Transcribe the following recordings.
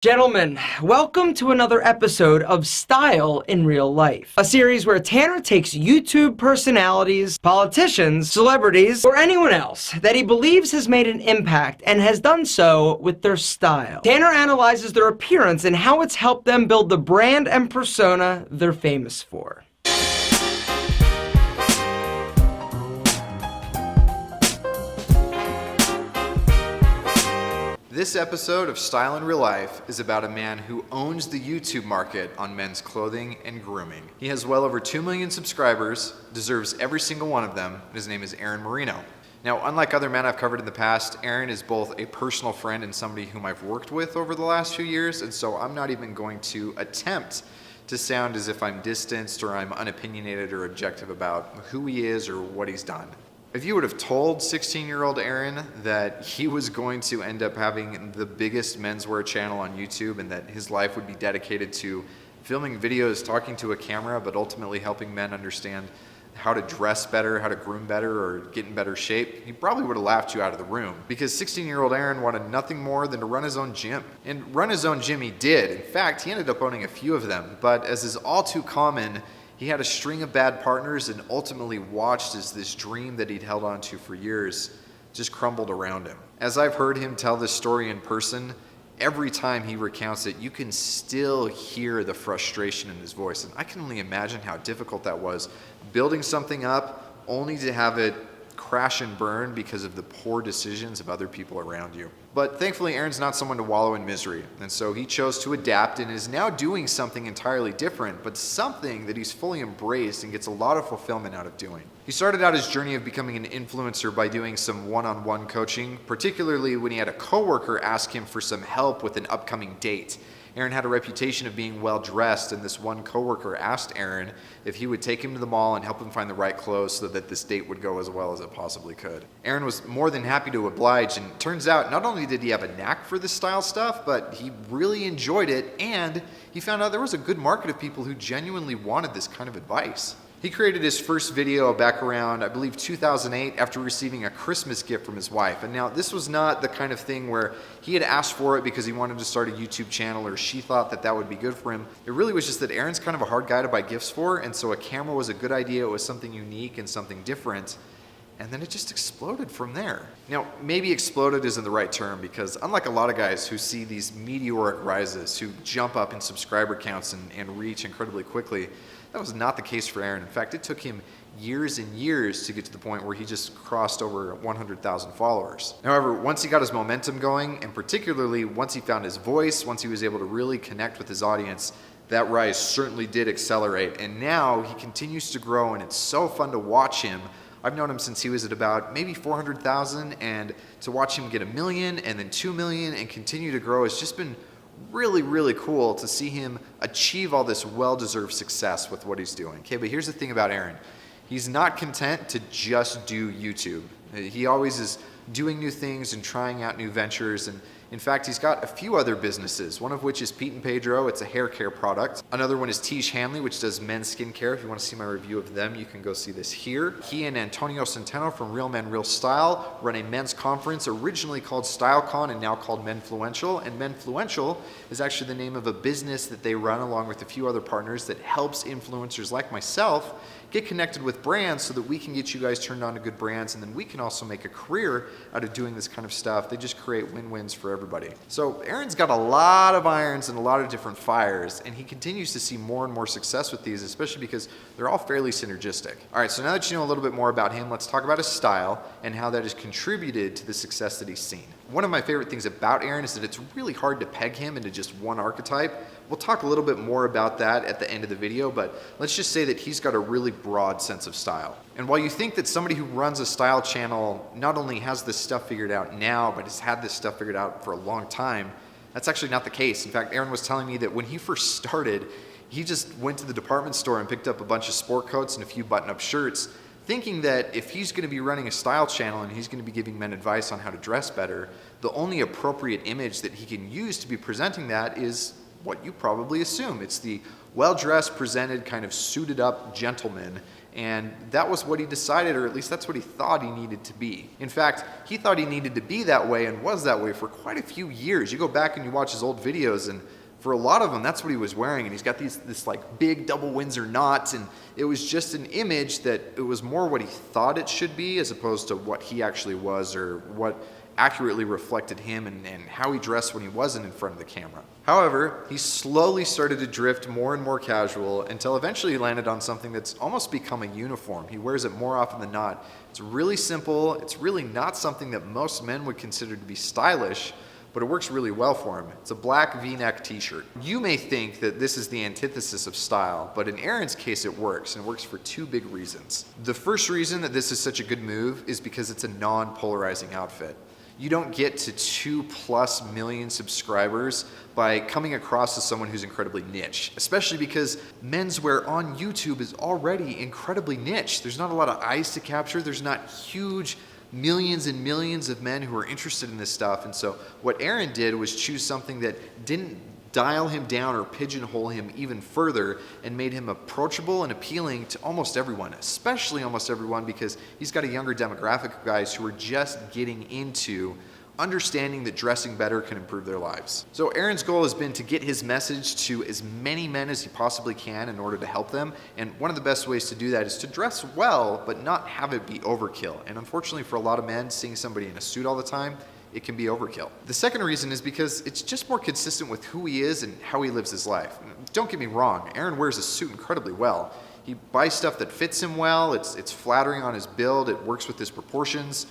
Gentlemen, welcome to another episode of Style in Real Life, a series where Tanner takes YouTube personalities, politicians, celebrities, or anyone else that he believes has made an impact and has done so with their style. Tanner analyzes their appearance and how it's helped them build the brand and persona they're famous for. This episode of Style in Real Life is about a man who owns the YouTube market on men's clothing and grooming. He has well over 2 million subscribers, deserves every single one of them, and his name is Aaron Marino. Now, unlike other men I've covered in the past, Aaron is both a personal friend and somebody whom I've worked with over the last few years, and so I'm not even going to attempt to sound as if I'm distanced or I'm unopinionated or objective about who he is or what he's done. If you would have told 16-year-old Aaron that he was going to end up having the biggest menswear channel on YouTube and that his life would be dedicated to filming videos, talking to a camera, but ultimately helping men understand how to dress better, how to groom better, or get in better shape, he probably would have laughed you out of the room. Because 16-year-old Aaron wanted nothing more than to run his own gym. And run his own gym he did. In fact, he ended up owning a few of them. But as is all too common, he had a string of bad partners and ultimately watched as this dream that he'd held on to for years just crumbled around him. As I've heard him tell this story in person, every time he recounts it, you can still hear the frustration in his voice. And I can only imagine how difficult that was, building something up only to have it crash and burn because of the poor decisions of other people around you. But thankfully, Aaron's not someone to wallow in misery, and so he chose to adapt and is now doing something entirely different, but something that he's fully embraced and gets a lot of fulfillment out of doing. He started out his journey of becoming an influencer by doing some one-on-one coaching, particularly when he had a coworker ask him for some help with an upcoming date. Aaron had a reputation of being well-dressed, and this one coworker asked Aaron if he would take him to the mall and help him find the right clothes so that this date would go as well as it possibly could. Aaron was more than happy to oblige, and it turns out not only did he have a knack for this style stuff, but he really enjoyed it, and he found out there was a good market of people who genuinely wanted this kind of advice. He created his first video back around, I believe, 2008 after receiving a Christmas gift from his wife. And now this was not the kind of thing where he had asked for it because he wanted to start a YouTube channel or she thought that that would be good for him. It really was just that Aaron's kind of a hard guy to buy gifts for, and so a camera was a good idea. It was something unique and something different. And then it just exploded from there. Now, maybe exploded isn't the right term because unlike a lot of guys who see these meteoric rises, who jump up in subscriber counts and reach incredibly quickly, that was not the case for Aaron. In fact, it took him years and years to get to the point where he just crossed over 100,000 followers. However, once he got his momentum going, and particularly once he found his voice, once he was able to really connect with his audience, that rise certainly did accelerate. And now he continues to grow, and it's so fun to watch him. I've known him since he was at about maybe 400,000, and to watch him get 1 million and then 2 million and continue to grow has just been really, really cool to see him achieve all this well-deserved success with what he's doing. Okay, but here's the thing about Aaron. He's not content to just do YouTube. He always is doing new things and trying out new ventures, and in fact, he's got a few other businesses, one of which is Pete and Pedro. It's a hair care product. Another one is Tiege Hanley, which does men's skincare. If you want to see my review of them, you can go see this here. He and Antonio Centeno from Real Men, Real Style run a men's conference originally called StyleCon and now called Menfluential. And Menfluential is actually the name of a business that they run along with a few other partners that helps influencers like myself get connected with brands so that we can get you guys turned on to good brands, and then we can also make a career out of doing this kind of stuff. They just create win-wins for everybody. So Aaron's got a lot of irons and a lot of different fires, and he continues to see more and more success with these, especially because they're all fairly synergistic. All right, so now that you know a little bit more about him, let's talk about his style and how that has contributed to the success that he's seen. One of my favorite things about Aaron is that it's really hard to peg him into just one archetype. We'll talk a little bit more about that at the end of the video, but let's just say that he's got a really broad sense of style. And while you think that somebody who runs a style channel not only has this stuff figured out now, but has had this stuff figured out for a long time, that's actually not the case. In fact, Aaron was telling me that when he first started, he just went to the department store and picked up a bunch of sport coats and a few button-up shirts, thinking that if he's going to be running a style channel and he's going to be giving men advice on how to dress better, the only appropriate image that he can use to be presenting that is what you probably assume. It's the well-dressed, presented, kind of suited up gentleman And that was what he decided, or at least that's what he thought he needed to be. In fact, he thought he needed to be that way and was that way for quite a few years. You go back and you watch his old videos, and for a lot of them, that's what he was wearing. And he's got this like big double Windsor knots, and it was just an image that it was more what he thought it should be as opposed to what he actually was, or what accurately reflected him and how he dressed when he wasn't in front of the camera. However, he slowly started to drift more and more casual until eventually he landed on something that's almost become a uniform. He wears it more often than not. It's really simple. It's really not something that most men would consider to be stylish, but it works really well for him. It's a black V-neck t-shirt. You may think that this is the antithesis of style, but in Aaron's case it works, and it works for two big reasons. The first reason that this is such a good move is because it's a non-polarizing outfit. You don't get to 2+ million subscribers by coming across as someone who's incredibly niche, especially because menswear on YouTube is already incredibly niche. There's not a lot of eyes to capture. There's not huge millions and millions of men who are interested in this stuff. And so what Aaron did was choose something that didn't dial him down or pigeonhole him even further and made him approachable and appealing to almost everyone, especially almost everyone, because he's got a younger demographic of guys who are just getting into understanding that dressing better can improve their lives. So Aaron's goal has been to get his message to as many men as he possibly can in order to help them. And one of the best ways to do that is to dress well, but not have it be overkill. And unfortunately for a lot of men, seeing somebody in a suit all the time, it can be overkill. The second reason is because it's just more consistent with who he is and how he lives his life. Don't get me wrong, Aaron wears a suit incredibly well. He buys stuff that fits him well, it's flattering on his build, it works with his proportions,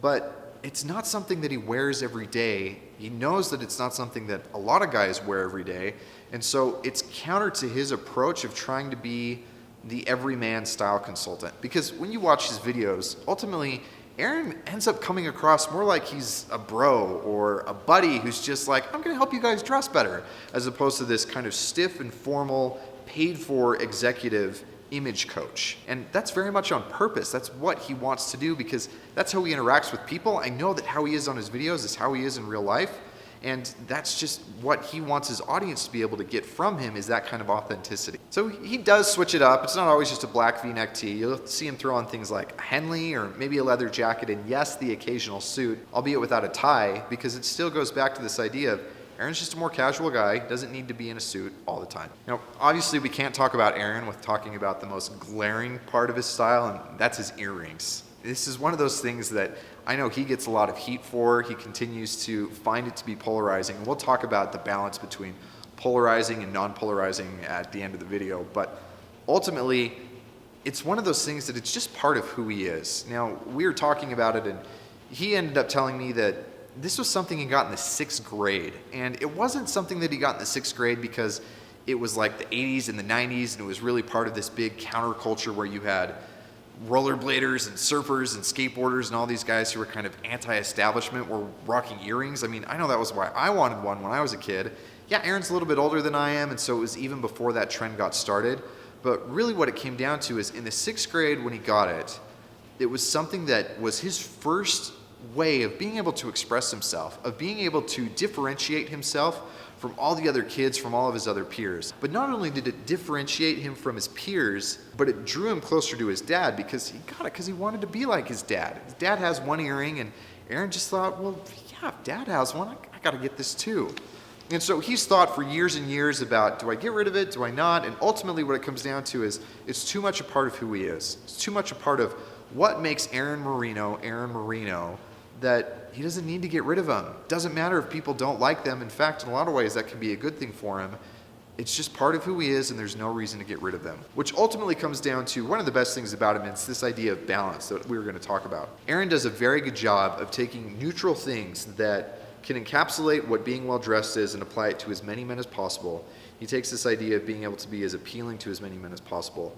but it's not something that he wears every day. He knows that it's not something that a lot of guys wear every day, and so it's counter to his approach of trying to be the everyman style consultant. Because when you watch his videos, ultimately, Aaron ends up coming across more like he's a bro or a buddy who's just like, I'm gonna help you guys dress better, as opposed to this kind of stiff and formal, paid for executive image coach. And that's very much on purpose. That's what he wants to do because that's how he interacts with people. I know that how he is on his videos is how he is in real life. And that's just what he wants his audience to be able to get from him, is that kind of authenticity. So he does switch it up. It's not always just a black V-neck tee. You'll see him throw on things like a Henley or maybe a leather jacket, and yes, the occasional suit, albeit without a tie, because it still goes back to this idea of Aaron's just a more casual guy, doesn't need to be in a suit all the time. Now, obviously we can't talk about Aaron with talking about the most glaring part of his style, and that's his earrings. This is one of those things that I know he gets a lot of heat for. He continues to find it to be polarizing. And we'll talk about the balance between polarizing and non-polarizing at the end of the video. But ultimately, it's one of those things that it's just part of who he is. Now, we were talking about it, and he ended up telling me that this was something he got in the 6th grade. And it wasn't something that he got in the 6th grade because it was like the 80s and the 90s, and it was really part of this big counterculture where you had rollerbladers and surfers and skateboarders and all these guys who were kind of anti-establishment were rocking earrings. I mean, I know that was why I wanted one when I was a kid. Yeah, Aaron's a little bit older than I am, and so it was even before that trend got started. But really what it came down to is in the 6th grade when he got it, it was something that was his first way of being able to express himself, of being able to differentiate himself from all the other kids, from all of his other peers. But not only did it differentiate him from his peers, but it drew him closer to his dad because he got it because he wanted to be like his dad. His dad has one earring, and Aaron just thought, well, yeah, if dad has one, I got to get this too. And so he's thought for years and years about, do I get rid of it, do I not? And ultimately what it comes down to is it's too much a part of who he is. It's too much a part of what makes Aaron Marino, that he doesn't need to get rid of them. Doesn't matter if people don't like them. In fact, in a lot of ways, that can be a good thing for him. It's just part of who he is, and there's no reason to get rid of them. Which ultimately comes down to one of the best things about him, and it's this idea of balance that we were going to talk about. Aaron does a very good job of taking neutral things that can encapsulate what being well-dressed is and apply it to as many men as possible. He takes this idea of being able to be as appealing to as many men as possible.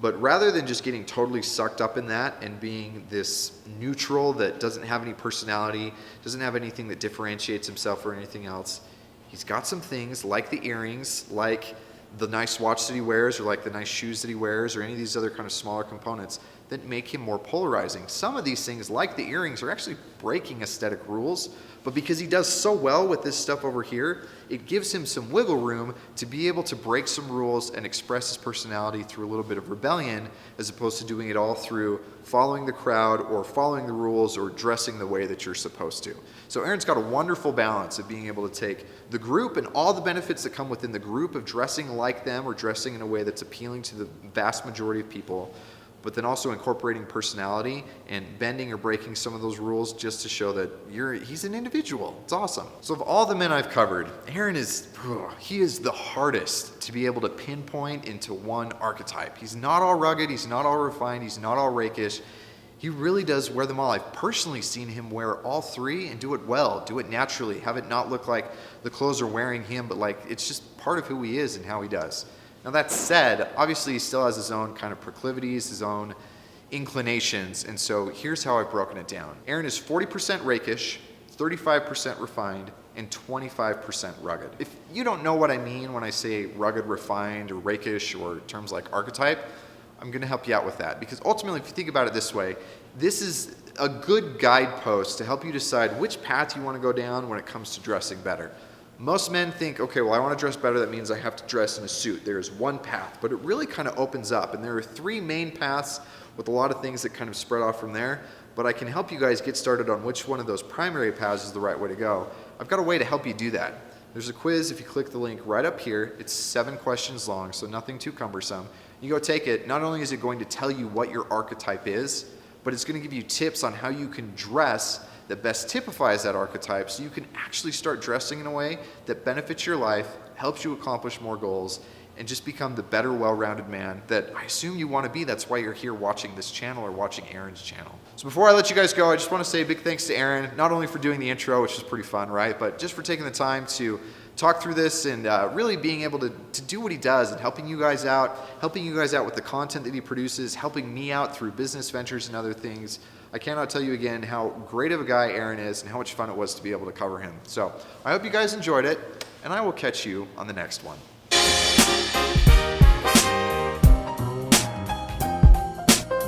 But rather than just getting totally sucked up in that and being this neutral that doesn't have any personality, doesn't have anything that differentiates himself or anything else, he's got some things like the earrings, like the nice watch that he wears, or like the nice shoes that he wears, or any of these other kind of smaller components that make him more polarizing. Some of these things, like the earrings, are actually breaking aesthetic rules, but because he does so well with this stuff over here, it gives him some wiggle room to be able to break some rules and express his personality through a little bit of rebellion, as opposed to doing it all through following the crowd or following the rules or dressing the way that you're supposed to. So Aaron's got a wonderful balance of being able to take the group and all the benefits that come within the group of dressing like them or dressing in a way that's appealing to the vast majority of people, but then also incorporating personality and bending or breaking some of those rules just to show that he's an individual. It's awesome. So of all the men I've covered, Aaron is the hardest to be able to pinpoint into one archetype. He's not all rugged, he's not all refined, he's not all rakish. He really does wear them all. I've personally seen him wear all three and do it well, do it naturally, have it not look like the clothes are wearing him, but like it's just part of who he is and how he does. Now that said, obviously he still has his own kind of proclivities, his own inclinations, and so here's how I've broken it down. Aaron is 40% rakish, 35% refined, and 25% rugged. If you don't know what I mean when I say rugged, refined, or rakish, or terms like archetype, I'm going to help you out with that, because ultimately, if you think about it this way, this is a good guidepost to help you decide which path you want to go down when it comes to dressing better. Most men think, okay, well, I want to dress better, that means I have to dress in a suit. There's one path, but it really kind of opens up, and there are three main paths with a lot of things that kind of spread off from there, but I can help you guys get started on which one of those primary paths is the right way to go. I've got a way to help you do that. There's a quiz, if you click the link right up here. It's 7 questions long, so nothing too cumbersome. You go take it. Not only is it going to tell you what your archetype is, but it's going to give you tips on how you can dress that best typifies that archetype, so you can actually start dressing in a way that benefits your life, helps you accomplish more goals, and just become the better, well-rounded man that I assume you want to be. That's why you're here watching this channel or watching Aaron's channel. So before I let you guys go, I just want to say a big thanks to Aaron, not only for doing the intro, which was pretty fun, right, but just for taking the time to talk through this and really being able to do what he does and helping you guys out with the content that he produces, helping me out through business ventures and other things. I cannot tell you again how great of a guy Aaron is and how much fun it was to be able to cover him. So I hope you guys enjoyed it, and I will catch you on the next one.